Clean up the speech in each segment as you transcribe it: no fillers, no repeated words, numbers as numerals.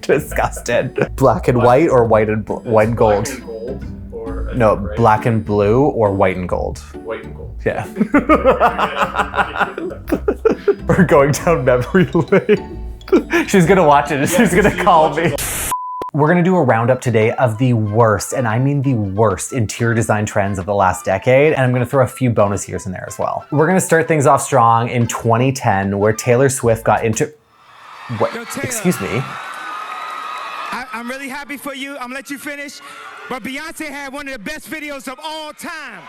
Disgusted. Black and white or white and gold? Black and gold or No, gray? black and blue or white and gold? White and gold. Yeah. We're going down memory lane. She's gonna watch it and she's gonna call me. We're gonna do a roundup today of the worst, and I mean the worst, interior design trends of the last decade, and I'm gonna throw a few bonus years in there as well. We're gonna start things off strong in 2010, where Taylor Swift got into... What? Yo, Taylor. Excuse me? I'm really happy for you. I'm gonna let you finish. But Beyonce had one of the best videos of all time.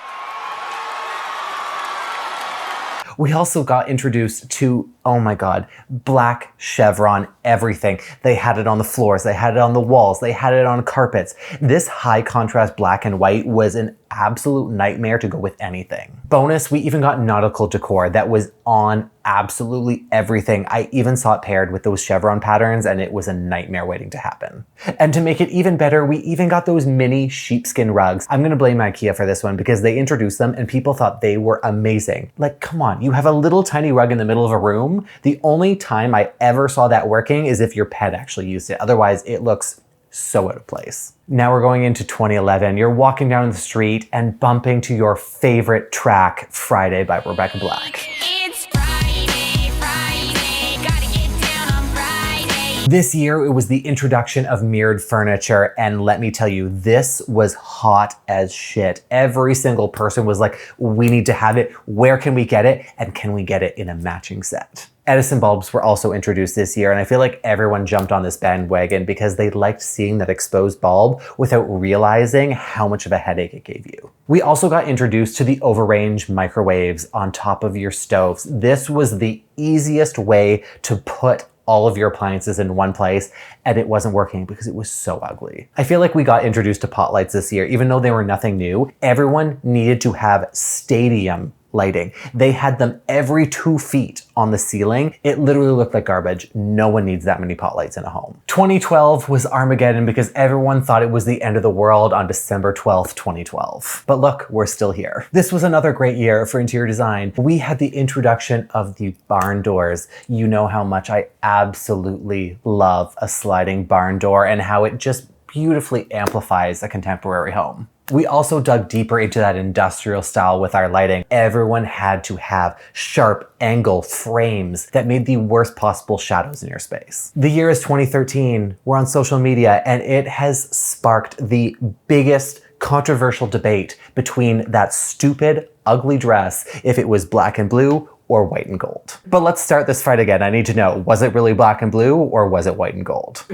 We also got introduced to, oh my God, black chevron everything. They had it on the floors, they had it on the walls, they had it on carpets. This high contrast black and white was an absolute nightmare to go with anything. Bonus, we even got nautical decor that was on absolutely everything. I even saw it paired with those chevron patterns and it was a nightmare waiting to happen. And to make it even better, we even got those mini sheepskin rugs. I'm gonna blame IKEA for this one because they introduced them and people thought they were amazing. Like, come on, you have a little tiny rug in the middle of a room. The only time I ever saw that working is if your pet actually used it. Otherwise, it looks so out of place. Now we're going into 2011. You're walking down the street and bumping to your favorite track, Friday by Rebecca Black. It's Friday, Friday, gotta get down on Friday. This year, it was the introduction of mirrored furniture, and let me tell you, this was hot as shit. Every single person was like, we need to have it. Where can we get it? And can we get it in a matching set? Edison bulbs were also introduced this year, and I feel like everyone jumped on this bandwagon because they liked seeing that exposed bulb without realizing how much of a headache it gave you. We also got introduced to the overrange microwaves on top of your stoves. This was the easiest way to put all of your appliances in one place, and it wasn't working because it was so ugly. I feel like we got introduced to pot lights this year, even though they were nothing new. Everyone needed to have stadium lighting. They had them every 2 feet on the ceiling. It literally looked like garbage. No one needs that many pot lights in a home. 2012 was Armageddon because everyone thought it was the end of the world on December 12th, 2012. But look, we're still here. This was another great year for interior design. We had the introduction of the barn doors. You know how much I absolutely love a sliding barn door and how it just beautifully amplifies a contemporary home. We also dug deeper into that industrial style with our lighting. Everyone had to have sharp angle frames that made the worst possible shadows in your space. The year is 2013. We're on social media and it has sparked the biggest controversial debate between that stupid, ugly dress, if it was black and blue or white and gold. But let's start this fight again. I need to know, was it really black and blue or was it white and gold?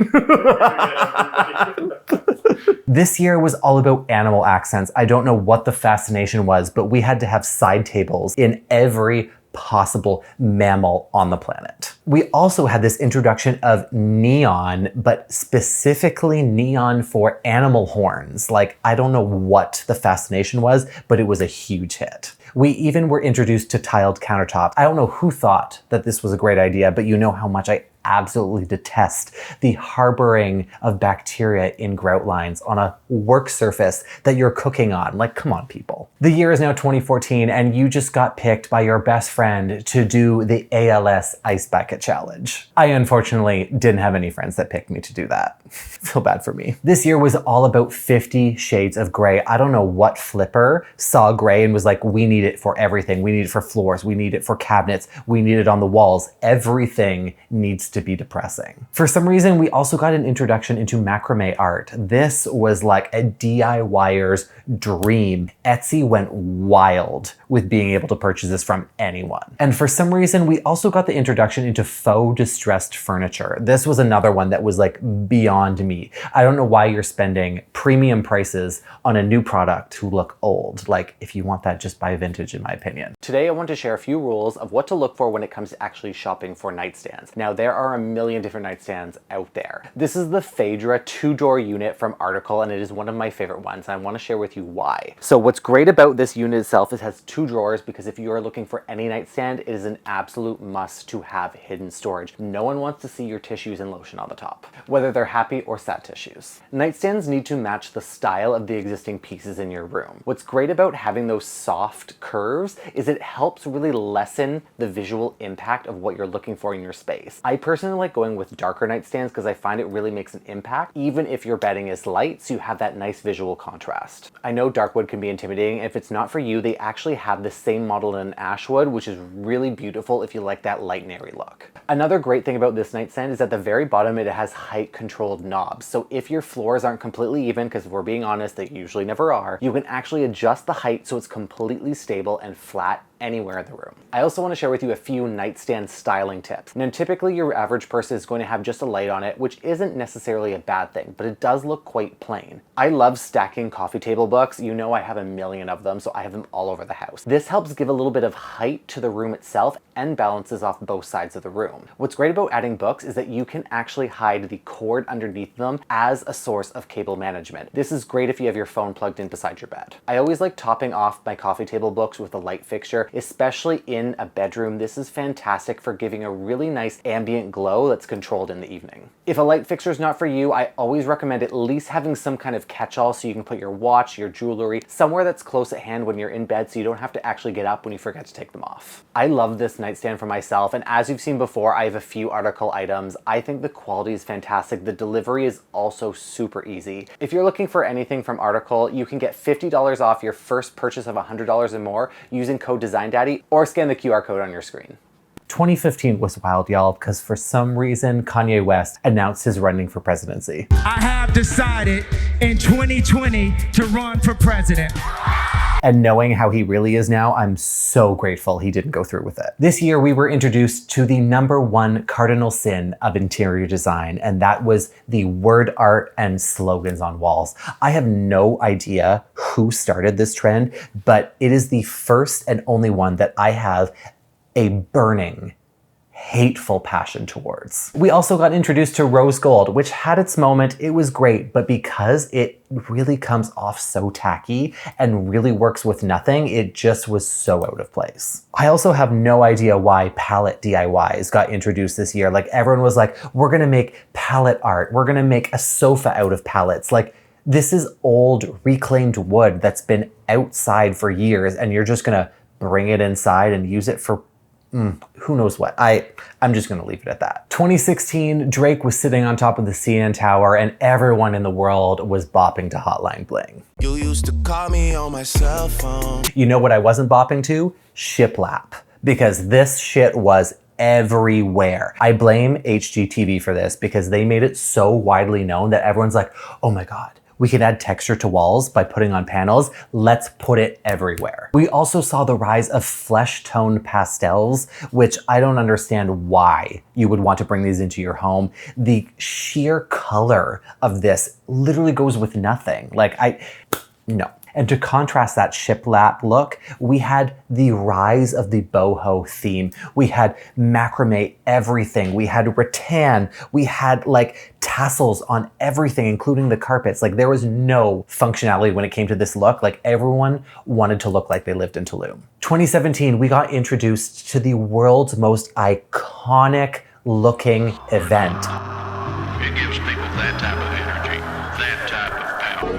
This year was all about animal accents. I don't know what the fascination was, but we had to have side tables in every possible mammal on the planet. We also had this introduction of neon, but specifically neon for animal horns. Like, I don't know what the fascination was, but it was a huge hit. We even were introduced to tiled countertops. I don't know who thought that this was a great idea, but you know how much I absolutely detest the harboring of bacteria in grout lines on a work surface that you're cooking on. Like, come on, people. The year is now 2014 and you just got picked by your best friend to do the ALS Ice Bucket Challenge. I unfortunately didn't have any friends that picked me to do that. Feel bad for me. This year was all about 50 shades of gray. I don't know what flipper saw gray and was like, we need it for everything. We need it for floors. We need it for cabinets. We need it on the walls. Everything needs to be depressing. For some reason, we also got an introduction into macrame art. This was like a DIYer's dream. Etsy went wild with being able to purchase this from anyone. And for some reason, we also got the introduction into faux distressed furniture. This was another one that was like beyond me. I don't know why you're spending premium prices on a new product to look old. Like, if you want that, just buy vintage, in my opinion. Today, I want to share a few rules of what to look for when it comes to actually shopping for nightstands. Now, there are a million different nightstands out there. This is the Phaedra 2-drawer unit from Article, and it is one of my favorite ones. And I want to share with you why. So what's great about this unit itself is it has 2 drawers, because if you are looking for any nightstand, it is an absolute must to have hidden storage. No one wants to see your tissues and lotion on the top, whether they're happy or sad tissues. Nightstands need to match the style of the existing pieces in your room. What's great about having those soft curves is it helps really lessen the visual impact of what you're looking for in your space. I personally like going with darker nightstands because I find it really makes an impact, even if your bedding is light, so you have that nice visual contrast. I know dark wood can be intimidating. If it's not for you, they actually have the same model in ash wood, which is really beautiful if you like that light and airy look. Another great thing about this nightstand is at the very bottom it has height controlled knobs. So if your floors aren't completely even, because if we're being honest, they usually never are, you can actually adjust the height so it's completely stable and flat anywhere in the room. I also want to share with you a few nightstand styling tips. Now, typically your average person is going to have just a light on it, which isn't necessarily a bad thing, but it does look quite plain. I love stacking coffee table books. You know I have a million of them, so I have them all over the house. This helps give a little bit of height to the room itself and balances off both sides of the room. What's great about adding books is that you can actually hide the cord underneath them as a source of cable management. This is great if you have your phone plugged in beside your bed. I always like topping off my coffee table books with a light fixture, especially in a bedroom. This is fantastic for giving a really nice ambient glow that's controlled in the evening. If a light fixture is not for you, I always recommend at least having some kind of catch-all so you can put your watch, your jewelry, somewhere that's close at hand when you're in bed so you don't have to actually get up when you forget to take them off. I love this nightstand for myself, and as you've seen before, I have a few article items. I think the quality is fantastic. The delivery is also super easy. If you're looking for anything from Article, you can get $50 off your first purchase of $100 or more using code DESIGNDADDY or scan the QR code on your screen. 2015 was wild, y'all, because for some reason Kanye West announced his running for presidency. I have decided in 2020 to run for president. And knowing how he really is now, I'm so grateful he didn't go through with it. This year, we were introduced to the #1 cardinal sin of interior design, and that was the word art and slogans on walls. I have no idea who started this trend, but it is the first and only one that I have a burning, hateful passion towards. We also got introduced to rose gold, which had its moment. It was great, but because it really comes off so tacky and really works with nothing, it just was so out of place. I also have no idea why palette DIYs got introduced this year. Like, everyone was like, we're gonna make palette art. We're gonna make a sofa out of palettes. Like, this is old reclaimed wood that's been outside for years, and you're just gonna bring it inside and use it for who knows what. I'm just gonna leave it at that. 2016, Drake was sitting on top of the CN Tower and everyone in the world was bopping to Hotline Bling. You used to call me on my cell phone. You know what I wasn't bopping to? Shiplap. Because this shit was everywhere. I blame HGTV for this because they made it so widely known that everyone's like, oh my God, we can add texture to walls by putting on panels. Let's put it everywhere. We also saw the rise of flesh tone pastels, which I don't understand why you would want to bring these into your home. The sheer color of this literally goes with nothing. No. And to contrast that shiplap look, we had the rise of the boho theme. We had macrame everything. We had rattan. We had like tassels on everything, including the carpets. Like, there was no functionality when it came to this look. Like, everyone wanted to look like they lived in Tulum. 2017, we got introduced to the world's most iconic looking event. It gives people that type of energy, that type of power.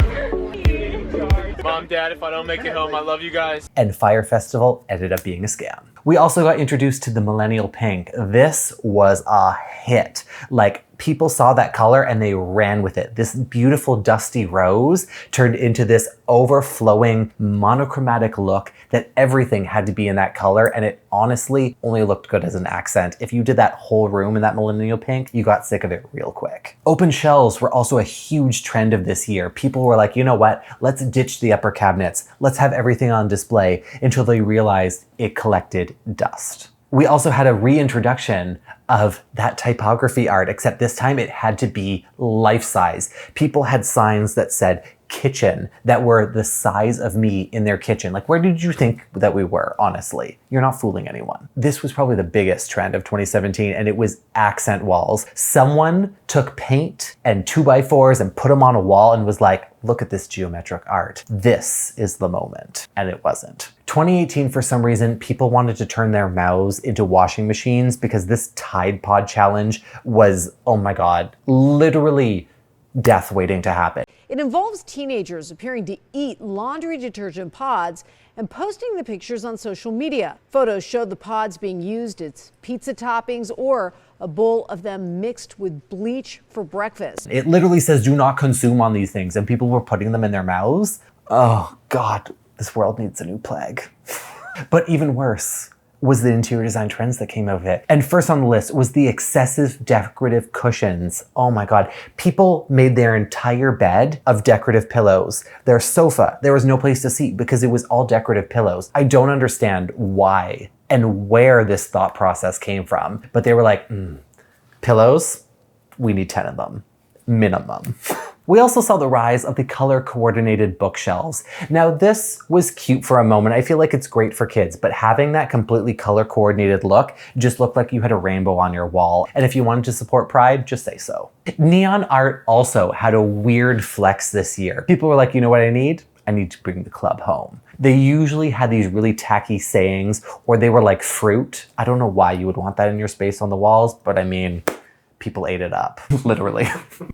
Mom, Dad, if I don't make it home, I love you guys. And Fire Festival ended up being a scam. We also got introduced to the millennial pink. This was a hit. Like, people saw that color and they ran with it. This beautiful dusty rose turned into this overflowing monochromatic look that everything had to be in that color, and it honestly only looked good as an accent. If you did that whole room in that millennial pink, you got sick of it real quick. Open shelves were also a huge trend of this year. People were like, you know what? Let's ditch the upper cabinets. Let's have everything on display, until they realized it collected dust. We also had a reintroduction of that typography art, except this time it had to be life-size. People had signs that said kitchen that were the size of me in their kitchen. Like, where did you think that we were, honestly? You're not fooling anyone. This was probably the biggest trend of 2017, and it was accent walls. Someone took paint and 2x4s and put them on a wall and was like, look at this geometric art. This is the moment. And it wasn't. 2018, for some reason, people wanted to turn their mouths into washing machines because this Tide Pod challenge was, oh my God, literally death waiting to happen. It involves teenagers appearing to eat laundry detergent pods and posting the pictures on social media. Photos showed the pods being used as pizza toppings or a bowl of them mixed with bleach for breakfast. It literally says do not consume on these things, and people were putting them in their mouths. Oh God, this world needs a new plague. But even worse was the interior design trends that came out of it. And first on the list was the excessive decorative cushions. Oh my God. People made their entire bed of decorative pillows. Their sofa, there was no place to sit because it was all decorative pillows. I don't understand why and where this thought process came from, but they were like, pillows, we need 10 of them, minimum. We also saw the rise of the color-coordinated bookshelves. Now, this was cute for a moment. I feel like it's great for kids, but having that completely color-coordinated look just looked like you had a rainbow on your wall. And if you wanted to support Pride, just say so. Neon art also had a weird flex this year. People were like, you know what I need? I need to bring the club home. They usually had these really tacky sayings, or they were like fruit. I don't know why you would want that in your space on the walls, but I mean, people ate it up, literally.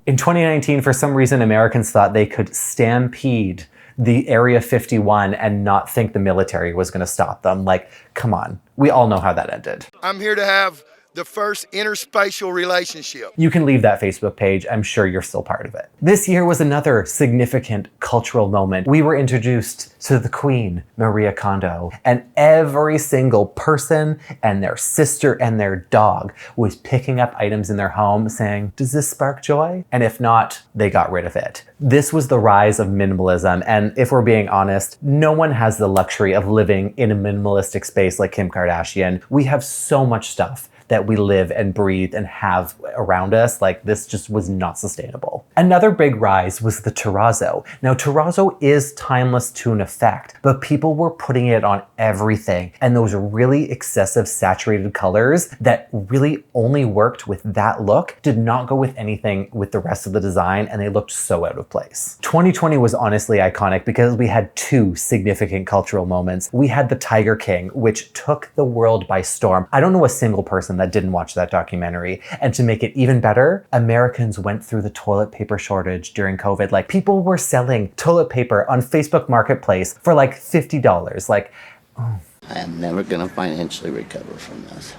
In 2019, for some reason, Americans thought they could stampede the Area 51 and not think the military was gonna stop them. Like, come on. We all know how that ended. I'm here to have the first interspatial relationship. You can leave that Facebook page. I'm sure you're still part of it. This year was another significant cultural moment. We were introduced to the Queen, Maria Kondo, and every single person and their sister and their dog was picking up items in their home saying, does this spark joy? And if not, they got rid of it. This was the rise of minimalism. And if we're being honest, no one has the luxury of living in a minimalistic space like Kim Kardashian. We have so much stuff that we live and breathe and have around us. Like, this just was not sustainable. Another big rise was the terrazzo. Now, terrazzo is timeless to an effect, but people were putting it on everything. And those really excessive saturated colors that really only worked with that look did not go with anything with the rest of the design, and they looked so out of place. 2020 was honestly iconic because we had two significant cultural moments. We had the Tiger King, which took the world by storm. I don't know a single person that didn't watch that documentary. And to make it even better, Americans went through the toilet paper shortage during COVID. Like, people were selling toilet paper on Facebook Marketplace for like $50. Like, oh. I am never gonna financially recover from this.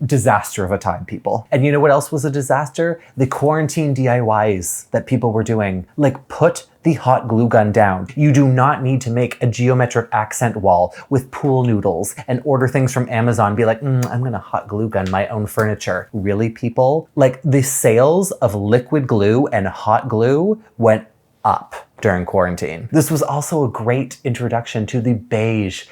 Disaster of a time, people. And you know what else was a disaster? The quarantine DIYs that people were doing. Like, put the hot glue gun down. You do not need to make a geometric accent wall with pool noodles and order things from Amazon. Be like, I'm gonna hot glue gun my own furniture. Really, people? Like, the sales of liquid glue and hot glue went up during quarantine. This was also a great introduction to the beige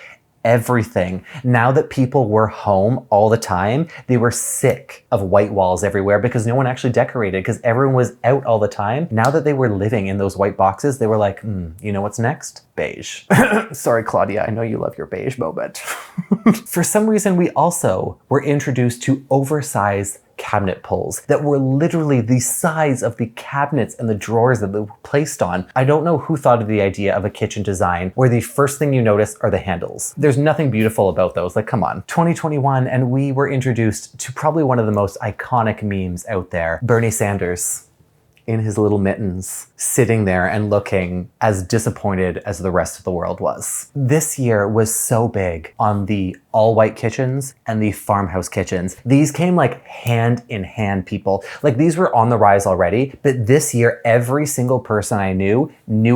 everything. Now that people were home all the time, they were sick of white walls everywhere because no one actually decorated because everyone was out all the time. Now that they were living in those white boxes, they were like, you know what's next? Beige. Sorry, Claudia, I know you love your beige moment. For some reason, we also were introduced to oversized cabinet pulls that were literally the size of the cabinets and the drawers that they were placed on. I don't know who thought of the idea of a kitchen design where the first thing you notice are the handles. There's nothing beautiful about those. Like, come on. 2021, and we were introduced to probably one of the most iconic memes out there. Bernie Sanders in his little mittens, sitting there and looking as disappointed as the rest of the world was. This year was so big on the all-white kitchens and the farmhouse kitchens. These came like hand in hand, people. Like, these were on the rise already, but this year, every single person I knew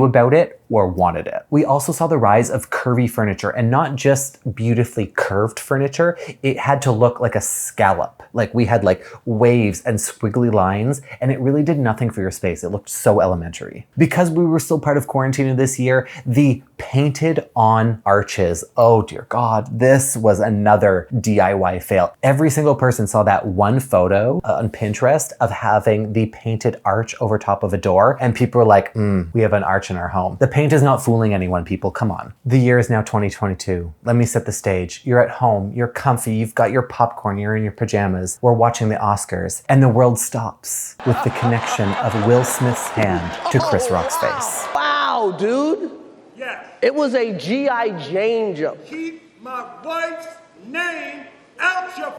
about it or wanted it. We also saw the rise of curvy furniture, and not just beautifully curved furniture. It had to look like a scallop. Like, we had like waves and squiggly lines, and it really did nothing for your space. It looked so elementary. Because we were still part of quarantine this year, the painted on arches. Oh dear God, this was another DIY fail. Every single person saw that one photo on Pinterest of having the painted arch over top of a door, and people were like, we have an arch in our home. The paint is not fooling anyone, people, come on. The year is now 2022. Let me set the stage. You're at home, you're comfy, you've got your popcorn, you're in your pajamas, we're watching the Oscars, and the world stops with the connection of Will Smith's hand to Chris Rock's face. Wow, dude. Yes. It was a G.I. Jane jump. Keep my wife's name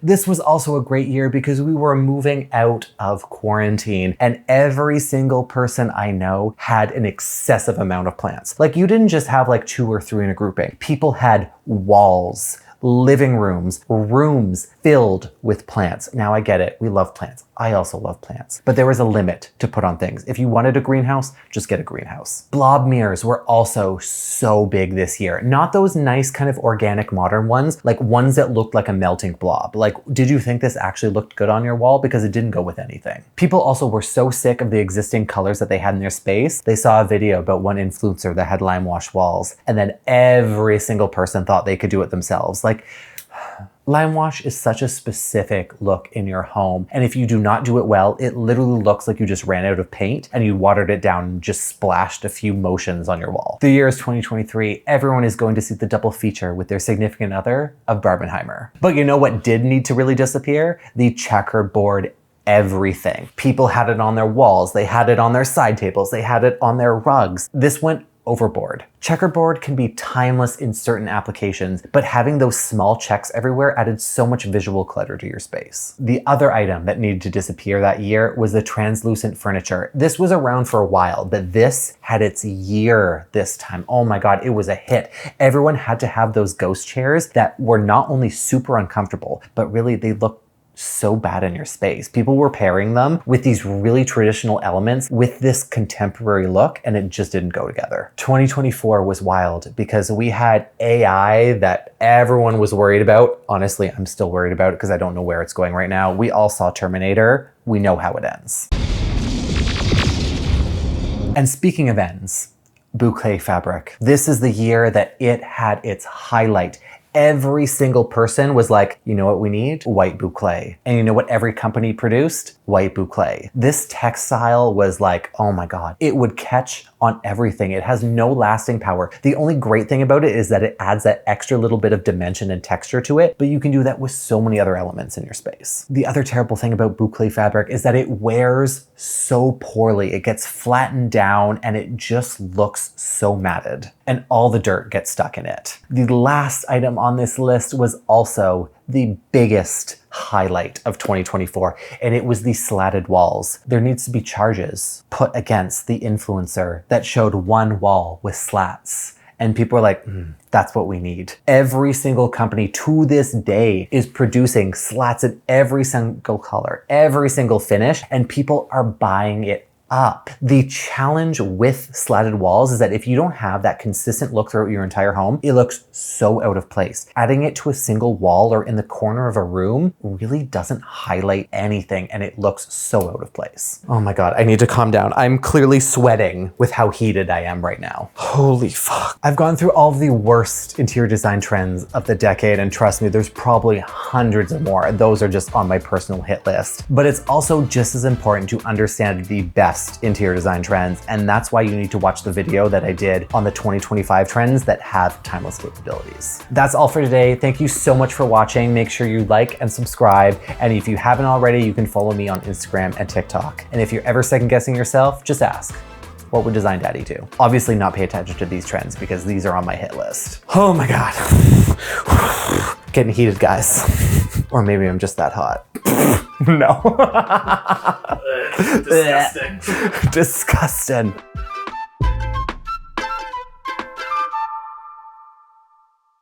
This was also a great year because we were moving out of quarantine and every single person I know had an excessive amount of plants. Like you didn't just have like 2 or 3 in a grouping. People had walls, living rooms, rooms filled with plants. Now I get it. We love plants. I also love plants. But there was a limit to put on things. If you wanted a greenhouse, just get a greenhouse. Blob mirrors were also so big this year. Not those nice kind of organic modern ones, like ones that looked like a melting blob. Like, did you think this actually looked good on your wall? Because it didn't go with anything. People also were so sick of the existing colors that they had in their space. They saw a video about one influencer that had lime wash walls, and then every single person thought they could do it themselves. Like, lime wash is such a specific look in your home. And if you do not do it well, it literally looks like you just ran out of paint and you watered it down and just splashed a few motions on your wall. The year is 2023. Everyone is going to see the double feature with their significant other of Barbenheimer. But you know what did need to really disappear? The checkerboard everything. People had it on their walls. They had it on their side tables. They had it on their rugs. This went overboard. Checkerboard can be timeless in certain applications, but having those small checks everywhere added so much visual clutter to your space. The other item that needed to disappear that year was the translucent furniture. This was around for a while, but this had its year this time. Oh my God, it was a hit. Everyone had to have those ghost chairs that were not only super uncomfortable, but really they looked so bad in your space. People were pairing them with these really traditional elements with this contemporary look, and it just didn't go together. 2024 was wild because we had AI that everyone was worried about. Honestly, I'm still worried about it because I don't know where it's going right now. We all saw Terminator. We know how it ends. And speaking of ends, boucle fabric. This is the year that it had its highlight. Every single person was like, you know what we need? White boucle. And you know what every company produced? White boucle. This textile was like, oh my God, it would catch on everything. It has no lasting power. The only great thing about it is that it adds that extra little bit of dimension and texture to it, but you can do that with so many other elements in your space. The other terrible thing about boucle fabric is that it wears so poorly. It gets flattened down and it just looks so matted, and all the dirt gets stuck in it. The last item on this list was also the biggest highlight of 2024, and it was the slatted walls. There needs to be charges put against the influencer that showed one wall with slats. And people are like, that's what we need. Every single company to this day is producing slats in every single color, every single finish, and people are buying it up. The challenge with slatted walls is that if you don't have that consistent look throughout your entire home, it looks so out of place. Adding it to a single wall or in the corner of a room really doesn't highlight anything, and it looks so out of place. Oh my God, I need to calm down. I'm clearly sweating with how heated I am right now. Holy fuck. I've gone through all of the worst interior design trends of the decade, and trust me, there's probably hundreds of more. Those are just on my personal hit list. But it's also just as important to understand the best interior design trends, and that's why you need to watch the video that I did on the 2025 trends that have timeless capabilities. That's all for today. Thank you so much for watching. Make sure you like and subscribe, and if you haven't already, you can follow me on Instagram and TikTok. And if you're ever second guessing yourself, just ask, what would Design Daddy do? Obviously not pay attention to these trends because these are on my hit list. Oh my God. Getting heated, guys. Or maybe I'm just that hot. No. Disgusting. Disgusting.